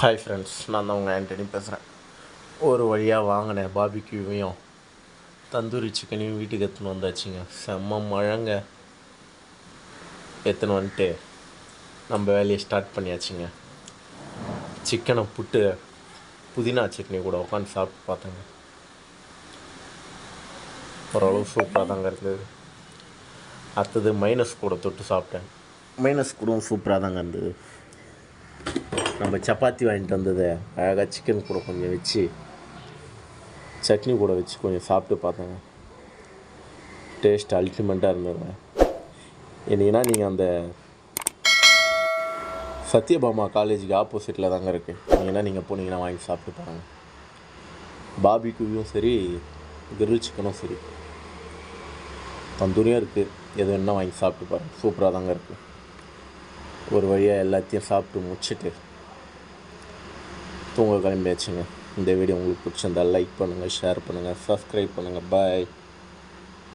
Hi friends, நான் தான் உங்கள் ஆண்டனி பேசுகிறேன். ஒரு வழியாக வாங்கினேன் பார்பிக்யூவையும் தந்தூரி சிக்கனையும் வீட்டுக்கு எடுத்துன்னு வந்தாச்சுங்க. செம்ம மழைங்க. எடுத்துன்னு வந்துட்டு நம்ம வேலையை ஸ்டார்ட் பண்ணியாச்சுங்க. சிக்கனை புட்டு புதினா சட்னி கூட உட்காந்து சாப்பிட்டு பார்த்தேங்க. ஓரளவு சூப்பராக தாங்க இருந்தது. அடுத்தது மைனஸ் கூட தொட்டு சாப்பிட்டேன். மைனஸ் கூட சூப்பராக தாங்க இருந்தது. நம்ம சப்பாத்தி வாங்கிட்டு வந்ததை அழகாக சிக்கன் கூட கொஞ்சம் வச்சு சட்னி கூட வச்சு கொஞ்சம் சாப்பிட்டு பார்த்தேங்க. டேஸ்ட் அல்டிமேட்டாக இருந்ததுங்க. என்னன்னா நீங்கள் அந்த சத்யபாமா காலேஜுக்கு ஆப்போசிட்டில் தாங்க இருக்குது. நீங்கள் போனீங்கன்னா வாங்கி சாப்பிட்டு பாருங்கள். பார்பிக்யூவும் சரி, கிரில் சிக்கனும் சரி, தந்தூரியும் இருக்குது. எது வேணால் வாங்கி சாப்பிட்டு பாருங்கள். சூப்பராக தாங்க இருக்குது. ஒரு வழியாக எல்லாத்தையும் சாப்பிட்டு முடிச்சுட்டு தூங்க கிளம்பியாச்சுங்க. இந்த வீடியோ உங்களுக்கு பிடிச்சிருந்தால் லைக் பண்ணுங்கள், ஷேர் பண்ணுங்கள், சப்ஸ்கிரைப் பண்ணுங்கள். பாய்.